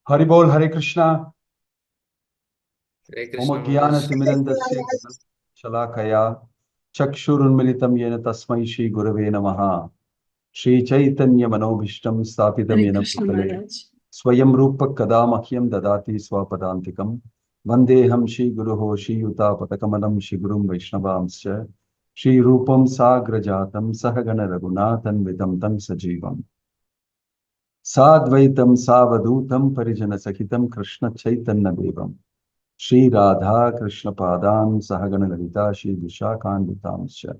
Haribol Hare Krishna. Hare Om Krishna Gyana Maharaj. Timirandasya Shalakaya Chakshurunmilitam Yena Tasmai Shri Gurave Namaha Shri Chaitanya Manobhishtam Sthapitam Hare Yena Krishna Bhutale Maharaj. Swayam Rupa Kadamahyam Dadati Swapadantikam Vandeham Shri Guruho Shri Yuta Patakamanam Shri Gurum Vaishnavamscha Shri Rupam Sagrajatam Sahagana Raghunathan Vitam Tam Sajivam Sadvaitam Savadutam Parijana Sahitam Krishna Chaitanya Devam Shri Radha Krishna Padam Sahagana Lalita Shri Vishakhanvitamscha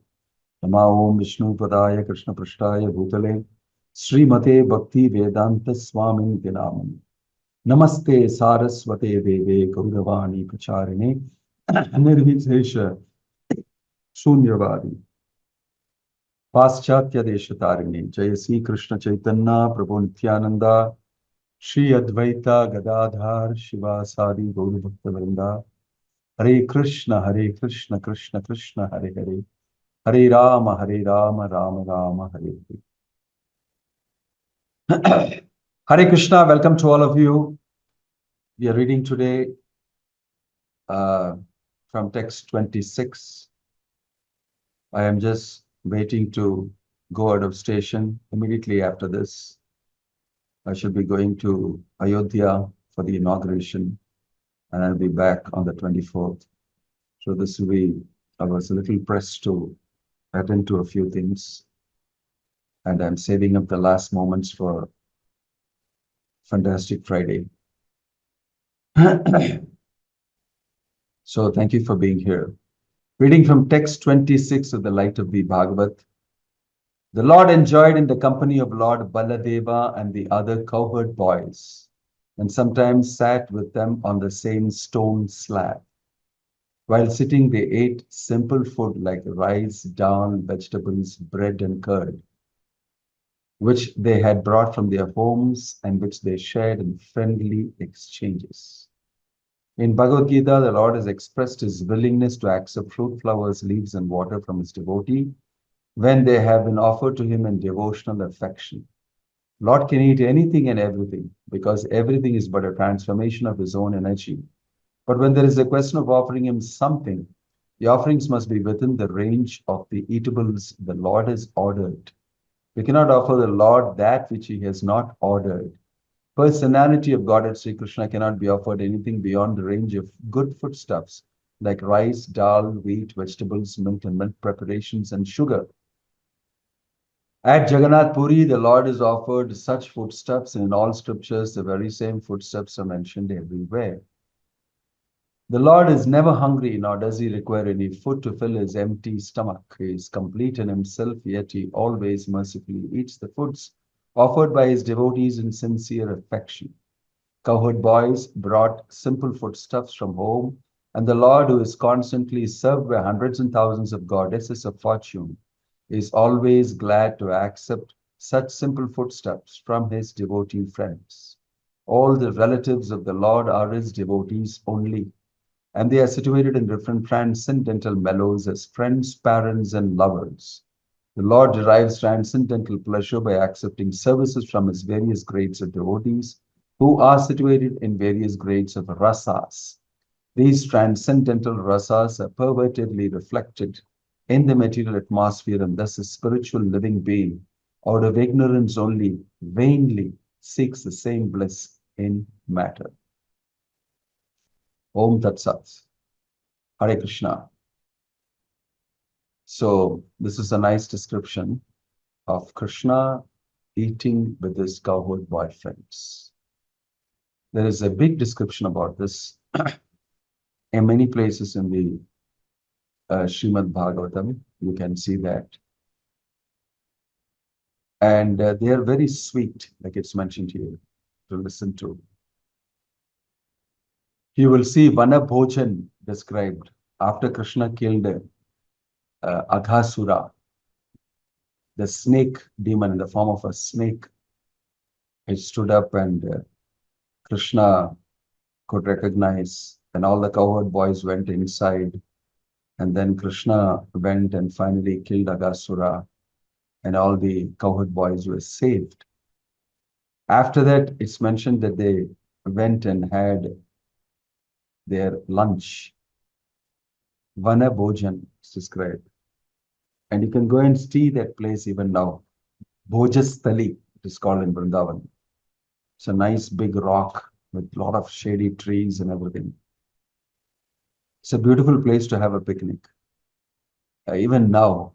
Nama Om Vishnu Padaya Krishna Prashtaya Bhutale Sri Mate Bhakti Vedanta Swami Dinamam Namaste Saraswate Deve Gauravani Pacharine Nirvishesha Shunyavadi Paschatya Deshatarine Jaya Sri Krishna Chaitanya Prabhu Nityananda Shri Advaita Gadadhar Shivasadi Gauri Bhakta Vrinda Hare Krishna, Krishna Krishna, Hare Hare, Hare Rama, Rama Rama, Hare Hare. Hare Krishna, welcome to all of you. We are reading today from text 26. I am just waiting to go out of station. Immediately after this, I should be going to Ayodhya for the inauguration, and I'll be back on the 24th. So this will be, I was a little pressed to attend to a few things, and I'm saving up the last moments for Fantastic Friday. So thank you for being here. Reading from text 26 of the Light of the Bhagavata. The Lord enjoyed in the company of Lord Baladeva and the other cowherd boys, and sometimes sat with them on the same stone slab. While sitting, they ate simple food like rice, dal, vegetables, bread, and curd, which they had brought from their homes and which they shared in friendly exchanges. In Bhagavad Gita, the Lord has expressed his willingness to accept fruit, flowers, leaves, and water from his devotee when they have been offered to him in devotional affection. Lord can eat anything and everything because everything is but a transformation of his own energy. But when there is a question of offering him something, the offerings must be within the range of the eatables the Lord has ordered. We cannot offer the Lord that which he has not ordered. Personality of Godhead Sri Krishna cannot be offered anything beyond the range of good foodstuffs like rice, dal, wheat, vegetables, milk and milk preparations, and sugar. At Jagannath Puri, the Lord is offered such foodstuffs, and in all scriptures, the very same foodstuffs are mentioned everywhere. The Lord is never hungry, nor does he require any food to fill his empty stomach. He is complete in himself, yet he always mercifully eats the foods offered by his devotees in sincere affection. Cowherd boys brought simple foodstuffs from home, and the Lord, who is constantly served by hundreds and thousands of goddesses of fortune, is always glad to accept such simple foodstuffs from his devotee friends. All the relatives of the Lord are his devotees only, and they are situated in different transcendental mellows as friends, parents, and lovers. The Lord derives transcendental pleasure by accepting services from his various grades of devotees who are situated in various grades of rasas. These transcendental rasas are pervertedly reflected in the material atmosphere, and thus a spiritual living being, out of ignorance only, vainly seeks the same bliss in matter. Om Tat Sat. Hare Krishna. So this is a nice description of Krishna eating with his cowherd boyfriends. There is a big description about this in many places in the Srimad Bhagavatam. You can see that. And they are very sweet, like it's mentioned here, to listen to. You will see Vana Bhojan described after Krishna killed Aghasura, the snake demon in the form of a snake. It stood up, and Krishna could recognize, and all the cowherd boys went inside, and then Krishna went and finally killed Aghasura, and all the cowherd boys were saved. After that, it's mentioned that they went and had their lunch. Vana Bhojan is described. And you can go and see that place even now. Bhojasthali, it is called in Vrindavan. It's a nice big rock with a lot of shady trees and everything. It's a beautiful place to have a picnic. Even now,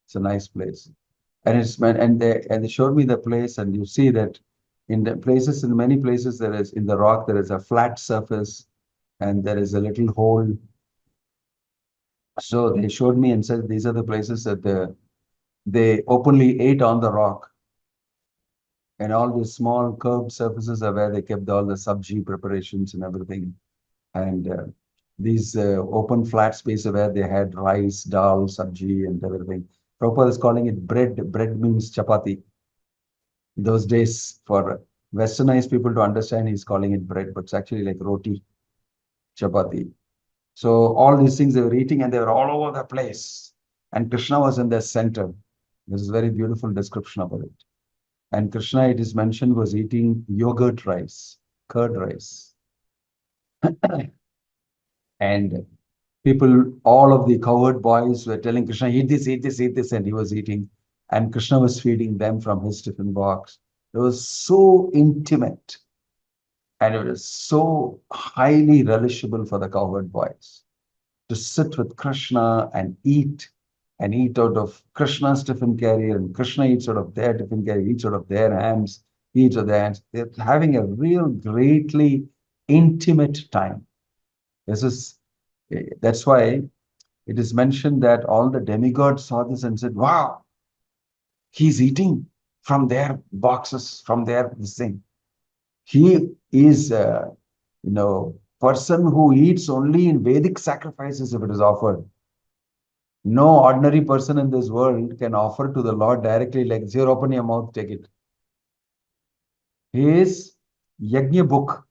it's a nice place. And they showed me the place, and you see that in many places there is in the rock there is a flat surface, and there is a little hole. So they showed me and said these are the places that they openly ate on the rock. And all these small curved surfaces are where they kept all the sabji preparations and everything. And these open flat spaces where they had rice, dal, sabji, and everything. Prabhupada is calling it bread. Bread means chapati. Those days, for westernized people to understand, he's calling it bread, but it's actually like roti, chapati. So all these things they were eating, and they were all over the place. And Krishna was in the center. This is a very beautiful description about it. And Krishna, it is mentioned, was eating yogurt rice, curd rice. And people, all of the cowherd boys were telling Krishna, eat this, eat this, eat this, and he was eating. And Krishna was feeding them from his tiffin box. It was so intimate. And it was so highly relishable for the cowherd boys to sit with Krishna and eat out of Krishna's tiffin carrier, and Krishna eats out of their tiffin carrier, eats out of their hands, eats out of their hands. They're having a real greatly intimate time. That's why it is mentioned that all the demigods saw this and said, wow, he's eating from their boxes, from their this thing. He is, person who eats only in Vedic sacrifices if it is offered. No ordinary person in this world can offer to the Lord directly, like, here, open your mouth, take it. He is Yajna book.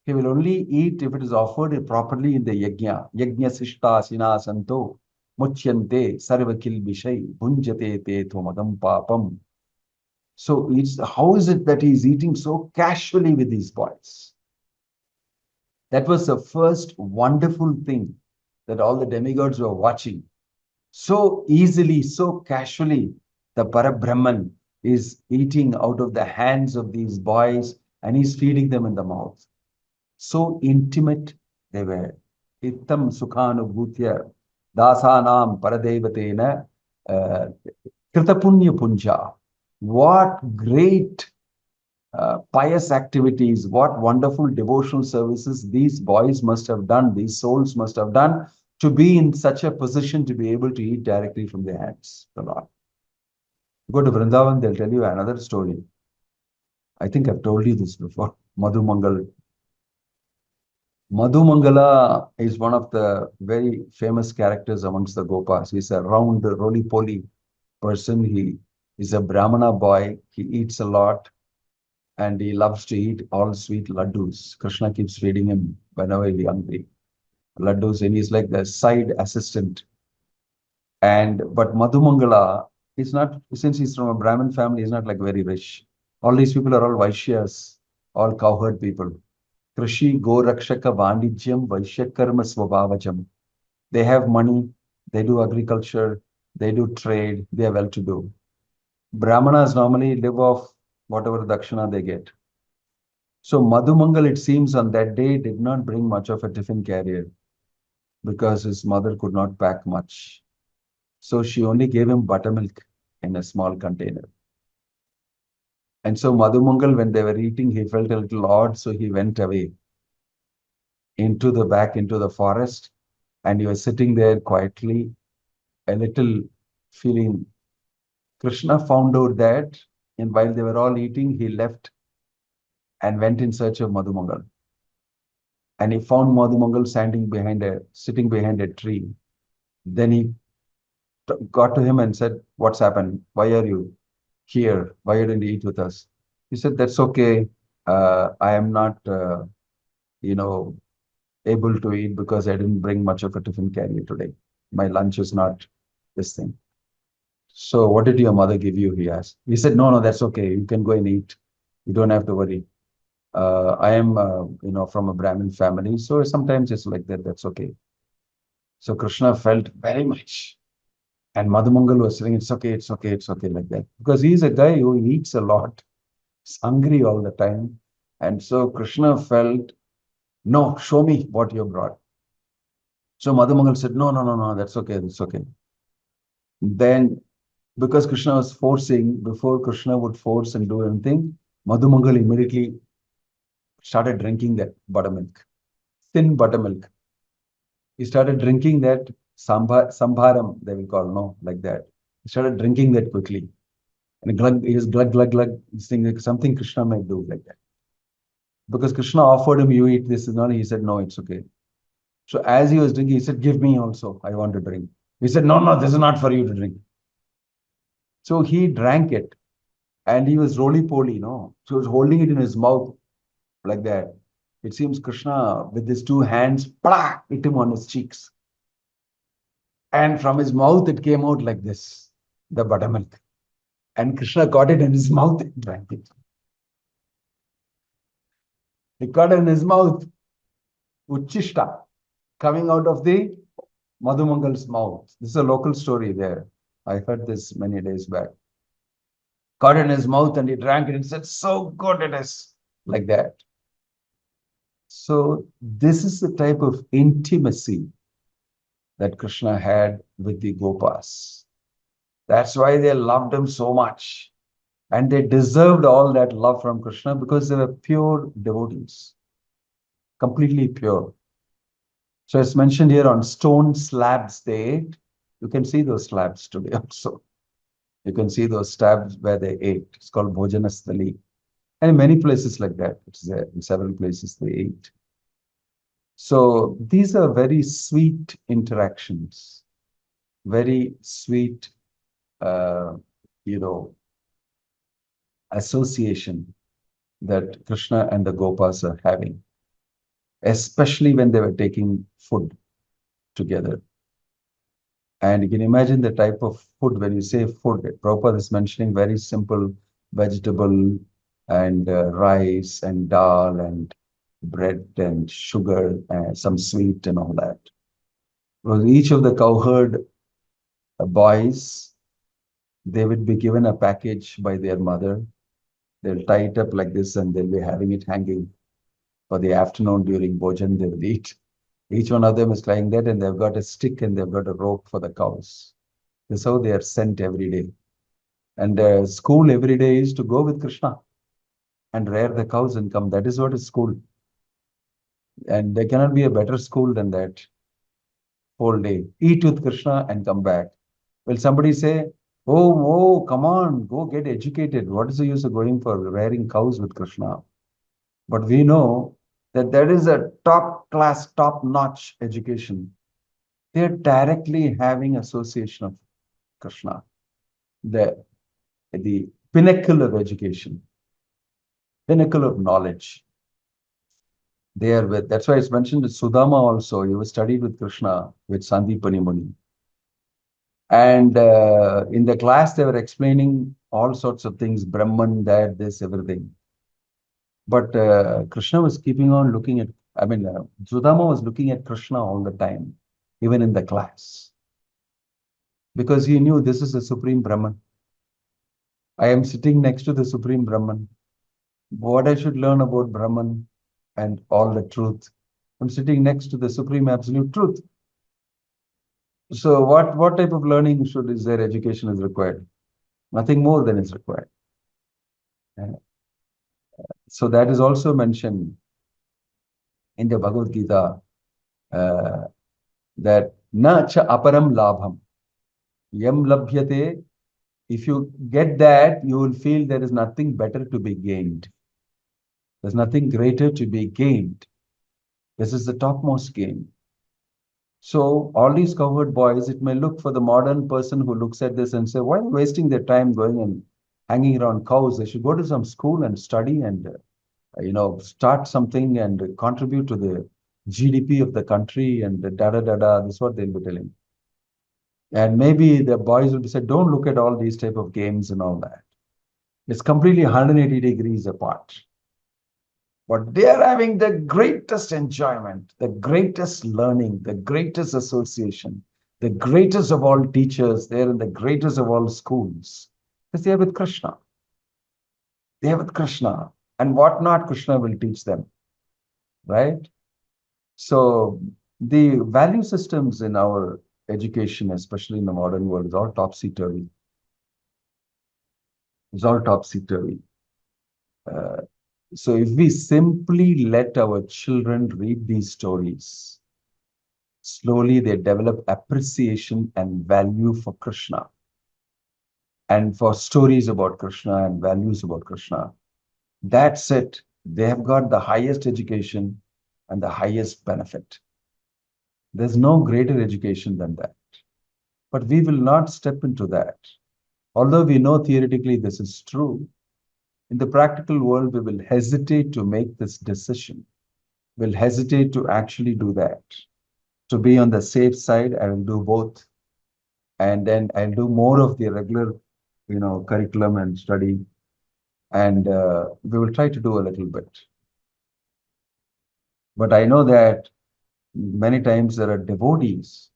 He will only eat if it is offered properly in the Yajna. Yajna sishta sina santo muchyante sarvakil bishai bhunjate te thomadam papam. So how is it that he is eating so casually with these boys? That was the first wonderful thing that all the demigods were watching. So easily, so casually, the Parabrahman is eating out of the hands of these boys and he's feeding them in the mouth. So intimate they were. Ittam sukhanubhutya dasanam paradevatena kritapunya punja. What great pious activities, what wonderful devotional services these boys must have done, these souls must have done to be in such a position to be able to eat directly from their hands, the Lord. Go to Vrindavan, they'll tell you another story. I think I've told you this before. Madhu Mangal. Madhu Mangala is one of the very famous characters amongst the Gopas. He's a round, roly-poly person. He is a Brahmana boy. He eats a lot. And he loves to eat all sweet laddus. Krishna keeps feeding him whenever he's hungry. Laddus, and he's like the side assistant. But Madhumangala is not, since he's from a Brahmin family, he's not like very rich. All these people are all Vaishyas, all cowherd people. Krishi, Go Rakshaka, Vandijyam, Vaishyakarma, Swabhavajam. They have money, they do agriculture, they do trade, they are well to do. Brahmanas normally live off whatever dakshana they get. So Madhumangal, it seems, on that day did not bring much of a tiffin carrier because his mother could not pack much. So she only gave him buttermilk in a small container. And so Madhumangal, when they were eating, he felt a little odd, so he went away into the forest, and he was sitting there quietly, a little feeling. Krishna found out that, and while they were all eating, he left and went in search of Madhumangal. And he found Madhumangal sitting behind a tree. Then he got to him and said, what's happened? Why are you here? Why didn't you eat with us? He said, that's okay. I am not, able to eat because I didn't bring much of a tiffin carrier today. My lunch is not this thing. So what did your mother give you? He asked. He said, no, that's okay. You can go and eat. You don't have to worry. I am, from a Brahmin family, so sometimes it's like that. That's okay. So Krishna felt very much. And Madhumangal was saying, it's okay, it's okay, it's okay, like that. Because he's a guy who eats a lot, is hungry all the time. And so Krishna felt, no, show me what you brought. So Madhumangal said, no, no, no, no, that's okay, that's okay. Then, because Krishna was forcing, before Krishna would force and do anything, Madhumangal immediately started drinking that buttermilk, thin buttermilk. He started drinking that sambharam, they will call, no, like that. He started drinking that quickly. And he was glug, glug, glug, this thing, like something Krishna might do like that. Because Krishna offered him, you eat this, and not, he said, no, it's okay. So as he was drinking, he said, give me also, I want to drink. He said, no, no, this is not for you to drink. So he drank it and he was roly-poly, no? So he was holding it in his mouth like that. It seems Krishna, with his two hands, plah, hit him on his cheeks. And from his mouth, it came out like this, the buttermilk. And Krishna got it in his mouth and drank it. He got it in his mouth, Uchishta, coming out of the Madhumangal's mouth. This is a local story there. I heard this many days back. Got it in his mouth and he drank it and said, so good it is. Like that. So this is the type of intimacy that Krishna had with the Gopas. That's why they loved him so much. And they deserved all that love from Krishna because they were pure devotees, completely pure. So it's mentioned here on stone slabs they ate. You can see those slabs today also. You can see those slabs where they ate. It's called Bhojanasthali. And in many places like that, it's there. In several places they ate. So these are very sweet interactions, very sweet, uh, you know, association that Krishna and the Gopas are having, especially when they were taking food together. And you can imagine the type of food, when you say food, Prabhupada is mentioning very simple vegetable and rice and dal and bread and sugar, some sweet and all that. Because each of the cowherd boys, they would be given a package by their mother. They'll tie it up like this and they'll be having it hanging for the afternoon during bhojan, they will eat. Each one of them is lying there and they've got a stick and they've got a rope for the cows. This is how they are sent every day. And school every day is to go with Krishna and rear the cows and come. That is what is school. And there cannot be a better school than that. Whole day. Eat with Krishna and come back. Will somebody say, oh, come on, go get educated. What is the use of going for rearing cows with Krishna? But we know that that is a top class, top notch education. They're directly having association of Krishna, the pinnacle of education, pinnacle of knowledge. They are with, that's why it's mentioned with Sudama also. He was studied with Krishna, with Sandipani Muni. And in the class, they were explaining all sorts of things, Brahman, that, this, everything. But Krishna was keeping on looking at, Sudama was looking at Krishna all the time, even in the class. Because he knew this is the Supreme Brahman. I am sitting next to the Supreme Brahman. What I should learn about Brahman and all the truth. I'm sitting next to the Supreme Absolute Truth. So what type of learning is there, education is required? Nothing more than is required. So that is also mentioned in the Bhagavad Gita, that na cha aparam labham yam labhyate. If you get that, you will feel there is nothing better to be gained. There's nothing greater to be gained. This is the topmost gain. So all these cowherd boys, it may look for the modern person who looks at this and say, why are they wasting their time going and hanging around cows? They should go to some school and study and start something and contribute to the GDP of the country and da da da da. This is what they'll be telling. And maybe the boys will be said, don't look at all these type of games and all that. It's completely 180 degrees apart. But they are having the greatest enjoyment, the greatest learning, the greatest association, the greatest of all teachers. They're in the greatest of all schools. Because they are with Krishna. They are with Krishna. And what not Krishna will teach them, right? So the value systems in our education, especially in the modern world, is all topsy-turvy. It's all topsy-turvy. So if we simply let our children read these stories, slowly they develop appreciation and value for Krishna and for stories about Krishna and values about Krishna. That's it. They have got the highest education and the highest benefit. There's no greater education than that. But we will not step into that. Although we know theoretically this is true, in the practical world, we will hesitate to make this decision. We'll hesitate to actually do that. To be on the safe side, I will do both. And then I'll do more of the regular, curriculum and study. And we will try to do a little bit. But I know that many times there are devotees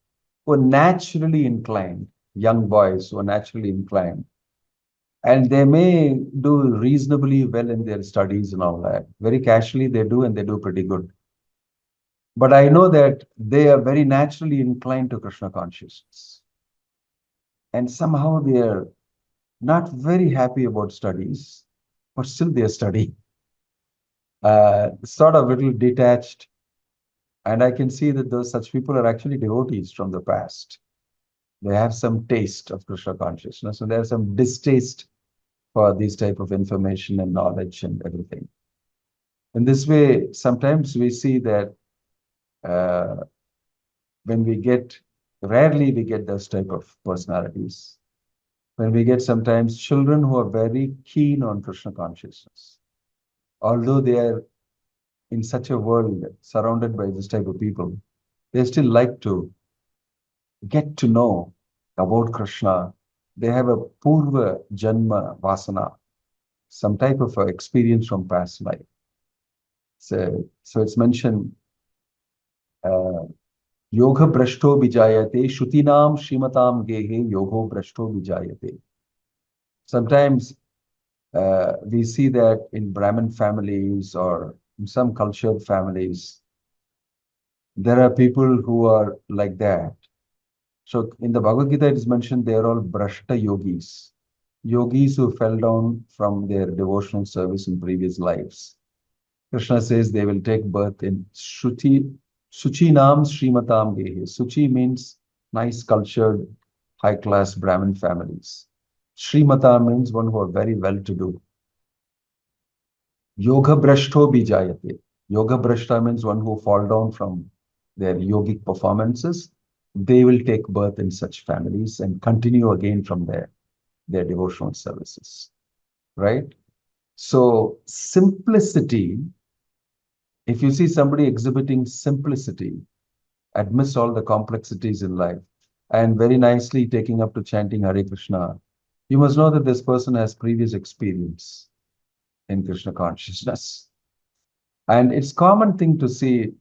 who are naturally inclined, young boys who are naturally inclined, and they may do reasonably well in their studies and all that. Very casually they do, and they do pretty good. But I know that they are very naturally inclined to Krishna consciousness. And somehow they are not very happy about studies, but still they are studying. Sort of little detached. And I can see that those such people are actually devotees from the past. They have some taste of Krishna consciousness, and they have some distaste for these type of information and knowledge and everything. In this way, sometimes we see that when we get, rarely we get those type of personalities. When we get sometimes children who are very keen on Krishna consciousness, although they are in such a world surrounded by this type of people, they still like to get to know about Krishna. They have a purva janma vasana, some type of experience from past life. So it's mentioned, yoga brashto vijayate, shrutinam shrimatam gehe yogo brashto vijayate. Sometimes we see that in Brahmin families or in some cultured families, there are people who are like that. So in the Bhagavad Gita, it is mentioned they are all brashta yogis, yogis who fell down from their devotional service in previous lives. Krishna says they will take birth in Suchi Nam Srimatam Gehe. Suchi means nice, cultured, high-class Brahmin families. Srimata means one who are very well-to-do. Yoga Brashto Bijayate. Yoga Brashta means one who fall down from their yogic performances. They will take birth in such families and continue again from there, their devotional services. Right? So simplicity, if you see somebody exhibiting simplicity, amidst all the complexities in life, and very nicely taking up to chanting Hare Krishna, you must know that this person has previous experience in Krishna consciousness. And it's common thing to see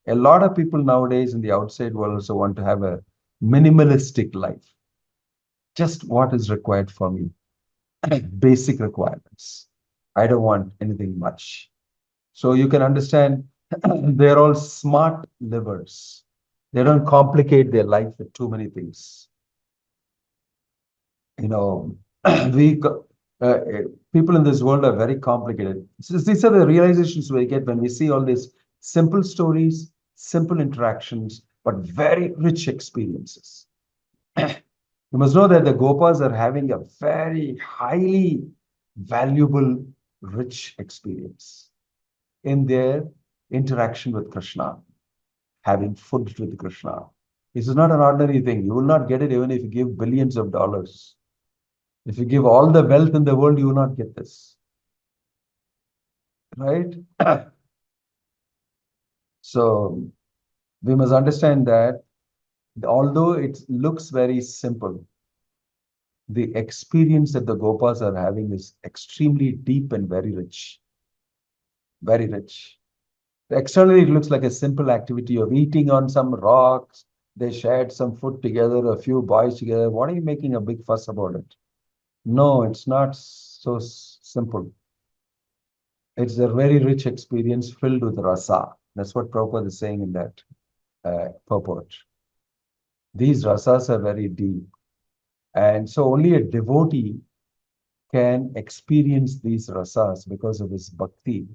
a lot of people nowadays in the outside world also want to have a minimalistic life. Just what is required for me, basic requirements. I don't want anything much. So you can understand they're all smart livers. They don't complicate their life with too many things. We people in this world are very complicated. So these are the realizations we get when we see all these simple stories, simple interactions, but very rich experiences. You must know that the Gopas are having a very highly valuable, rich experience in their interaction with Krishna, having food with Krishna. This is not an ordinary thing. You will not get it even if you give billions of dollars. If you give all the wealth in the world, you will not get this. Right? So we must understand that although it looks very simple, the experience that the Gopas are having is extremely deep and very rich. very rich. Externally, it looks like a simple activity of eating on some rocks. They shared some food together, a few boys together. What are you making a big fuss about it? No, it's not so simple. It's a very rich experience filled with rasa. That's what Prabhupada is saying in that purport. These rasas are very deep. And so only a devotee can experience these rasas because of his bhakti.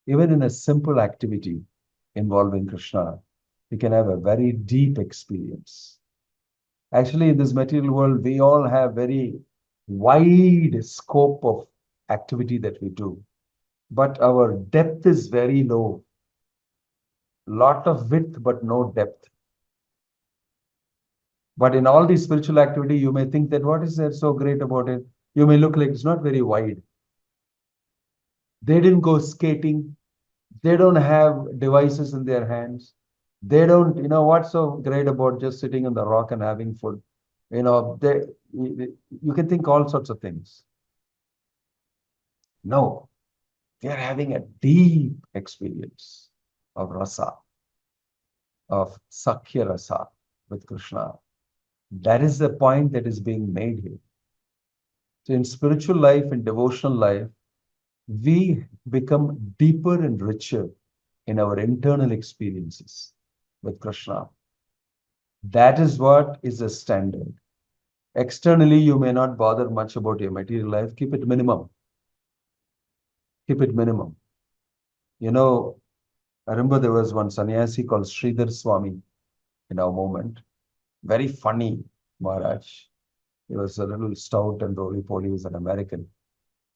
Even in a simple activity involving Krishna, he can have a very deep experience. Actually, in this material world, we all have very wide scope of activity that we do, but our depth is very low. Lot of width, but no depth. But in all these spiritual activity, you may think that what is there so great about it? You may look like it's not very wide. They didn't go skating. They don't have devices in their hands. They don't, what's so great about just sitting on the rock and having food? You can think all sorts of things. No, they are having a deep experience of rasa, of Sakhya rasa with Krishna. That is the point that is being made here. So in spiritual life and devotional life, we become deeper and richer in our internal experiences with Krishna. That is what is the standard. Externally, you may not bother much about your material life. Keep it minimum. Keep it minimum. I remember there was one sannyasi called Sridhar Swami in our moment. Very funny Maharaj. He was a little stout and roly-poly. He was an American.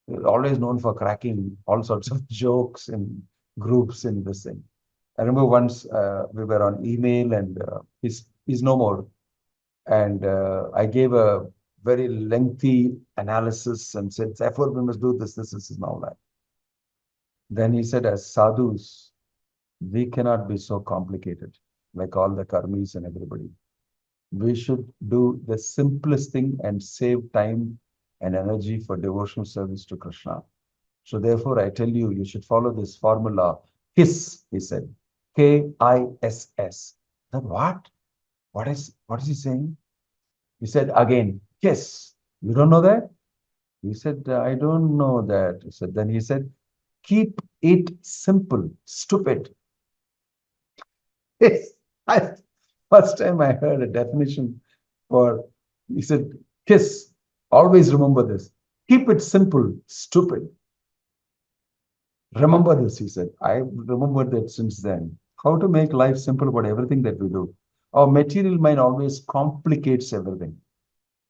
He was always known for cracking all sorts of jokes in groups in this thing. I remember once we were on email and he's no more. And I gave a very lengthy analysis and said, therefore we must do this and all that. Then he said, as sadhus, we cannot be so complicated like all the karmis and everybody. We should do the simplest thing and save time and energy for devotional service to Krishna. So therefore, I tell you, you should follow this formula. KISS, he said. KISS. Then what? What is he saying? He said again, KISS. You don't know that? He said, I don't know that. Then he said, keep it simple, stupid. First time I heard a definition he said, KISS. Always remember this. Keep it simple, stupid. Remember this, he said. I remembered that since then. How to make life simple about everything that we do. Our material mind always complicates everything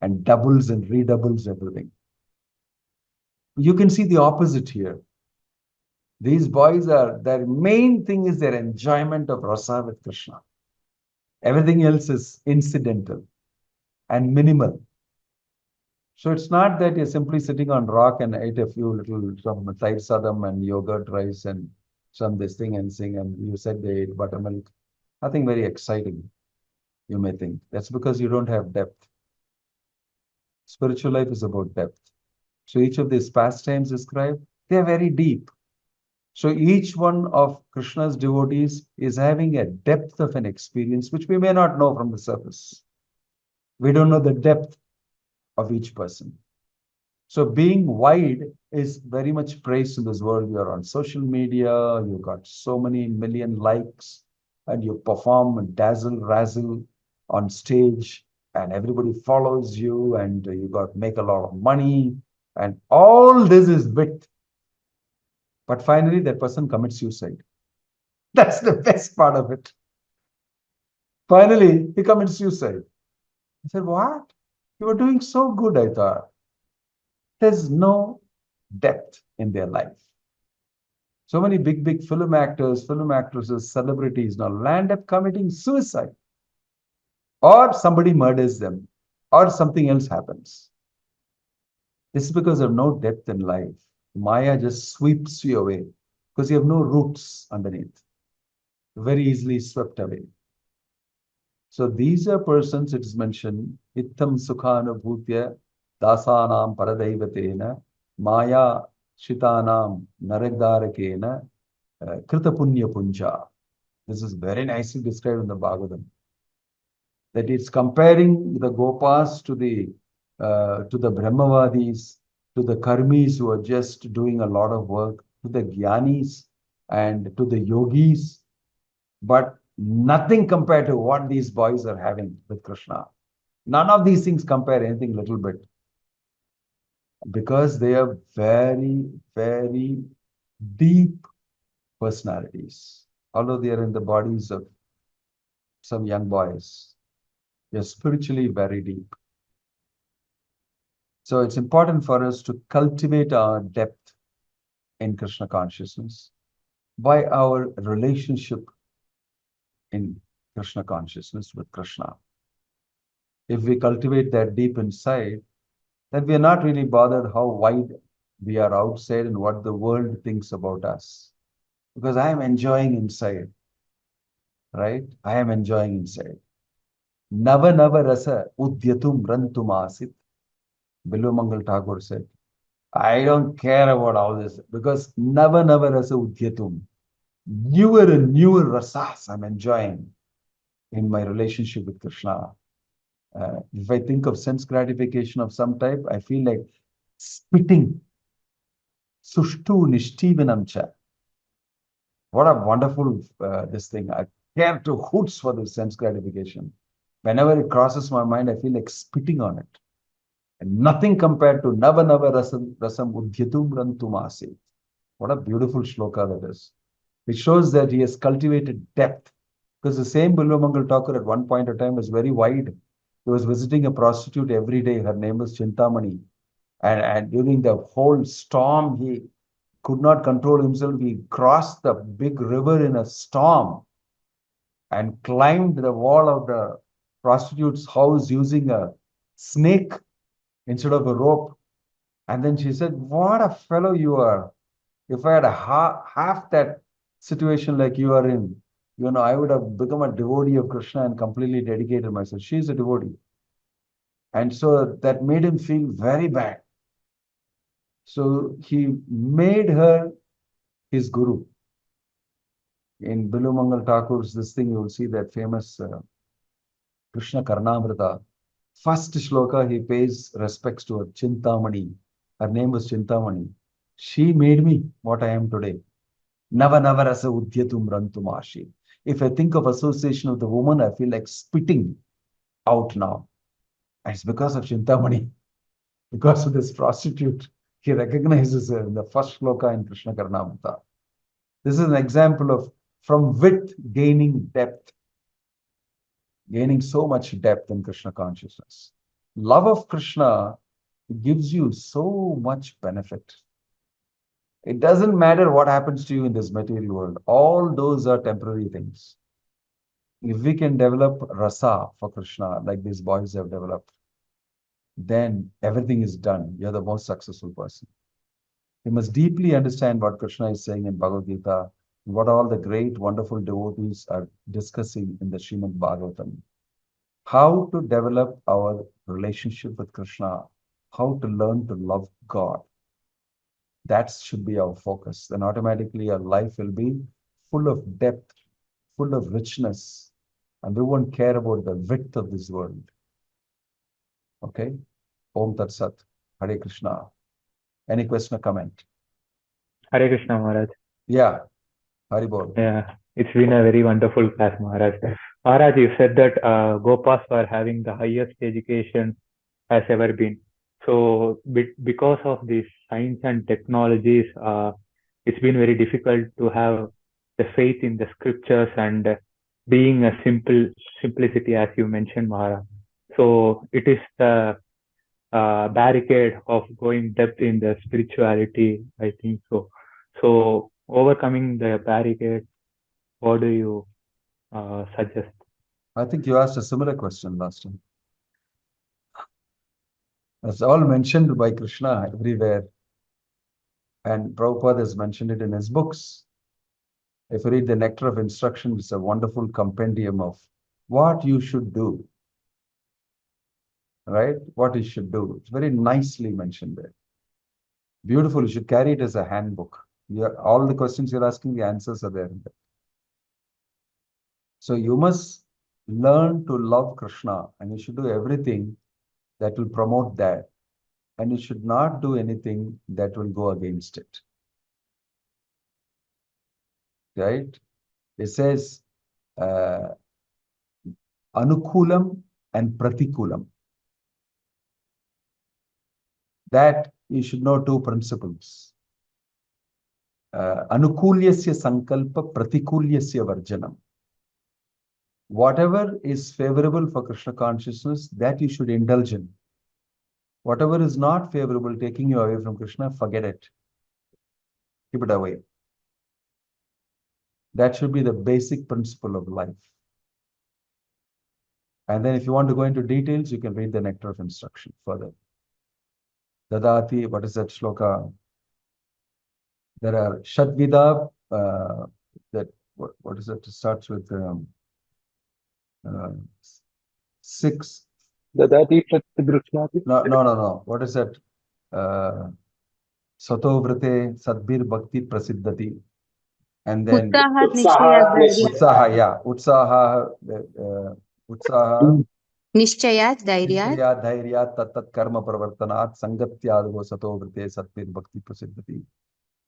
and doubles and redoubles everything. You can see the opposite here. These boys their main thing is their enjoyment of rasa with Krishna. Everything else is incidental and minimal. So it's not that you're simply sitting on rock and ate a few some thair sadam and yogurt rice and some this thing and sing, and you said they ate buttermilk. Nothing very exciting, you may think. That's because you don't have depth. Spiritual life is about depth. So each of these pastimes described, they are very deep. So each one of Krishna's devotees is having a depth of an experience which we may not know from the surface. We don't know the depth of each person. So being wide is very much praised in this world. You're on social media, you got so many million likes, and you perform and dazzle, razzle on stage, and everybody follows you, and you got make a lot of money, and all this is width. But finally, that person commits suicide. That's the best part of it. Finally, he commits suicide. I said, what? You were doing so good, I thought. There's no depth in their life. So many big film actors, film actresses, celebrities now land up committing suicide. Or somebody murders them. Or something else happens. This is because of no depth in life. Maya just sweeps you away because you have no roots underneath. Very easily swept away. So these are persons, it is mentioned, Ittam Sukhanubhutya Dasanam Paradaivatena Maya Shitanam Naragdarakena Krita Punya Punja. This is very nicely described in the Bhagavatam. That it's comparing the Gopas to the Brahmavadis, to the Karmis who are just doing a lot of work, to the Gyanis and to the Yogis, but nothing compared to what these boys are having with Krishna. None of these things compare anything little bit, because they are very, very deep personalities. Although they are in the bodies of some young boys, they are spiritually very deep. So it's important for us to cultivate our depth in Krishna consciousness by our relationship in Krishna consciousness with Krishna. If we cultivate that deep inside, then we are not really bothered how wide we are outside and what the world thinks about us. Because I am enjoying inside, right? I am enjoying inside. Nava nava rasa udyatum rantum asit. Bilumangal Thakur said, I don't care about all this, because nava nava rasa udyatum. Newer and newer rasas I'm enjoying in my relationship with Krishna. If I think of sense gratification of some type, I feel like spitting. Sushtu nishtivanam cha. What a wonderful this thing. I care to hoots for this sense gratification. Whenever it crosses my mind, I feel like spitting on it. And nothing compared to Nava Nava Rasam Udhyatum Rantumasi. What a beautiful shloka that is. It shows that he has cultivated depth. Because the same Bilumangal Thakur at one point of time was very wide. He was visiting a prostitute every day. Her name was Chintamani. And during the whole storm, he could not control himself. He crossed the big river in a storm and climbed the wall of the prostitute's house using a snake instead of a rope. And then she said, what a fellow you are. If I had half that situation like you are in, I would have become a devotee of Krishna and completely dedicated myself. She's a devotee. And so that made him feel very bad. So he made her his guru. In Bilumangal Thakur's this thing, you will see that famous Krishna Karnamrita. First shloka, he pays respects to her, Chintamani. Her name was Chintamani. She made me what I am today. Nava nava rasa udhyatum rantumashi. If I think of association of the woman, I feel like spitting out now. And it's because of Chintamani. Because of this prostitute, he recognizes her in the first shloka in Krishna Karnamrita. This is an example of from width gaining depth. Gaining so much depth in Krishna consciousness. Love of Krishna gives you so much benefit. It doesn't matter what happens to you in this material world. All those are temporary things. If we can develop rasa for Krishna, like these boys have developed, then everything is done. You're the most successful person. You must deeply understand what Krishna is saying in Bhagavad Gita, what all the great, wonderful devotees are discussing in the Srimad Bhagavatam. How to develop our relationship with Krishna, how to learn to love God. That should be our focus. Then automatically our life will be full of depth, full of richness, and we won't care about the width of this world. Okay? Om Tat Sat. Hare Krishna. Any question or comment? Hare Krishna, Maharaj. Yeah. Hari Bol. Yeah, it's been a very wonderful class, Maharaj. Maharaj, you said that Gopas are having the highest education has ever been. So, because of these science and technologies, it's been very difficult to have the faith in the scriptures and being a simplicity, as you mentioned, Maharaj. So, it is the barricade of going depth in the spirituality, I think so. So, overcoming the barricade, what do you suggest? I think you asked a similar question last time. It's all mentioned by Krishna everywhere. And Prabhupada has mentioned it in his books. If you read the Nectar of Instruction, it's a wonderful compendium of what you should do. Right? What you should do. It's very nicely mentioned there. Beautiful. You should carry it as a handbook. All the questions you're asking, the answers are there. So you must learn to love Krishna, and you should do everything that will promote that. And you should not do anything that will go against it. Right? It says anukulam and pratikulam. That you should know two principles. Anukulyasya sankalpa pratikulyasya varjanam. Whatever is favorable for Krishna consciousness, that you should indulge in. Whatever is not favorable, taking you away from Krishna, forget it. Keep it away. That should be the basic principle of life. And then if you want to go into details, you can read the Nectar of Instruction further. Dadati, what is that shloka? There are Shadvida, what is it? It starts with 6. Dadati Pratyadrishnati. No. What is that? Sato vrate sadbir bhakti prasiddhati. And then Uttahat Nishchayat Dhairya. Utsaha, yeah. Utsaha. Nishchayat Dhairya. Nishchaya dhairya tat karma pravartanat sangatyadho sato vrate sadbir bhakti prasiddhati.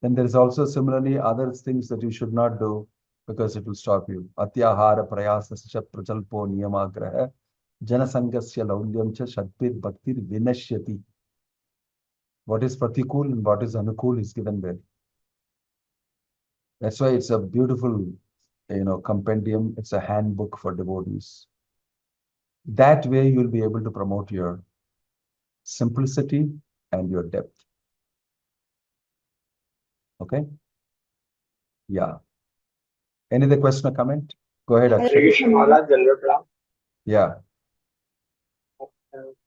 Then there is also similarly other things that you should not do because it will stop you. Atyahara prayasascha prachalpo niyamagraha janasangasya laulyam cha shadpir bhaktir vinashyati. What is pratikul and what is anukul is given there. That's why it's a beautiful, compendium. It's a handbook for devotees. That way you'll be able to promote your simplicity and your depth. Okay? Yeah. Any other question or comment? Go ahead, Akshay. Maharaj, Yeah.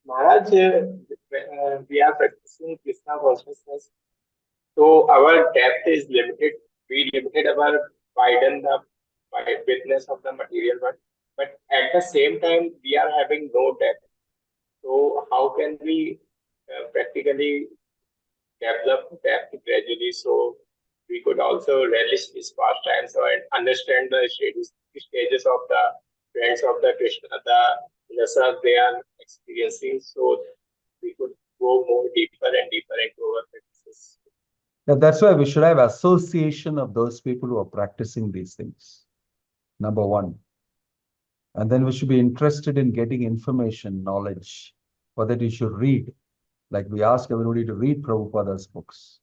Maharaj, we are practicing Krishna consciousness. So our depth is limited. We limited our widen the witness of the material world. But at the same time, we are having no depth. So how can we practically develop depth gradually so we could also relish these pastimes and understand the stages of the friends of the Krishna, the lessons they are experiencing, so we could go more deeper and deeper into our practices. That's why we should have association of those people who are practicing these things. Number one. And then we should be interested in getting information, knowledge, for that you should read. Like we ask everybody to read Prabhupada's books.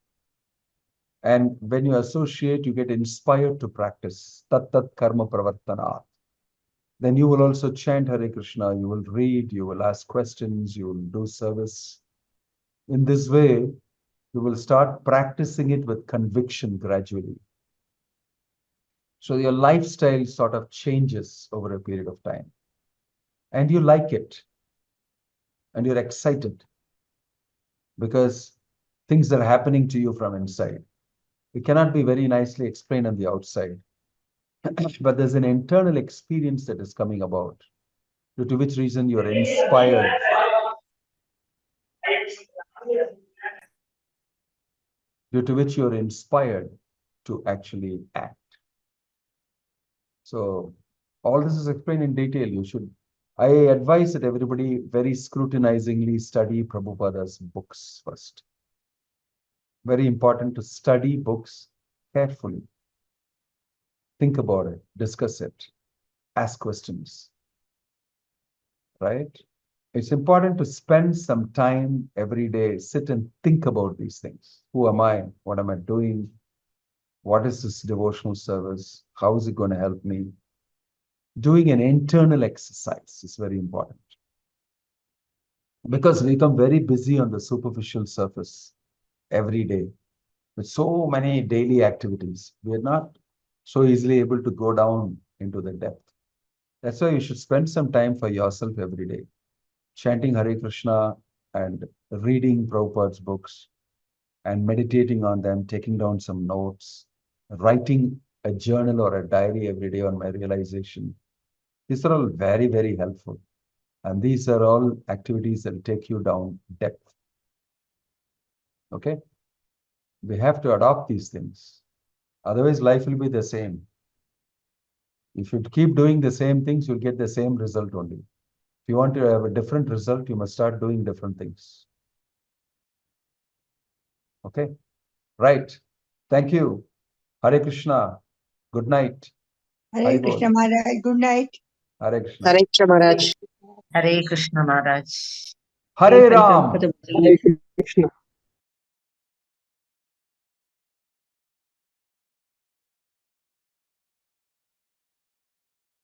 And when you associate, you get inspired to practice. Tat tat karma pravartanat. Then you will also chant Hare Krishna. You will read, you will ask questions, you will do service. In this way, you will start practicing it with conviction gradually. So your lifestyle sort of changes over a period of time. And you like it. And you're excited. Because things are happening to you from inside. It cannot be very nicely explained on the outside. But there's an internal experience that is coming about, due to which reason you're inspired. Due to which you're inspired to actually act. So all this is explained in detail. I advise that everybody very scrutinizingly study Prabhupada's books first. Very important to study books carefully. Think about it, discuss it, ask questions, right? It's important to spend some time every day, sit and think about these things. Who am I? What am I doing? What is this devotional service? How is it going to help me? Doing an internal exercise is very important. Because we become very busy on the superficial surface every day with so many daily activities. We are not so easily able to go down into the depth. That's why you should spend some time for yourself every day, chanting Hare Krishna and reading Prabhupada's books and meditating on them, taking down some notes, writing a journal or a diary every day on my realization. These are all very, very helpful. And these are all activities that will take you down depth. Okay? We have to adopt these things. Otherwise, life will be the same. If you keep doing the same things, you'll get the same result only. If you want to have a different result, you must start doing different things. Okay? Right. Thank you. Hare Krishna. Good night. Hare Krishna Maharaj. Good night. Hare Krishna. Hare Krishna Maharaj. Hare Krishna Maharaj. Hare Ram. Hare Krishna.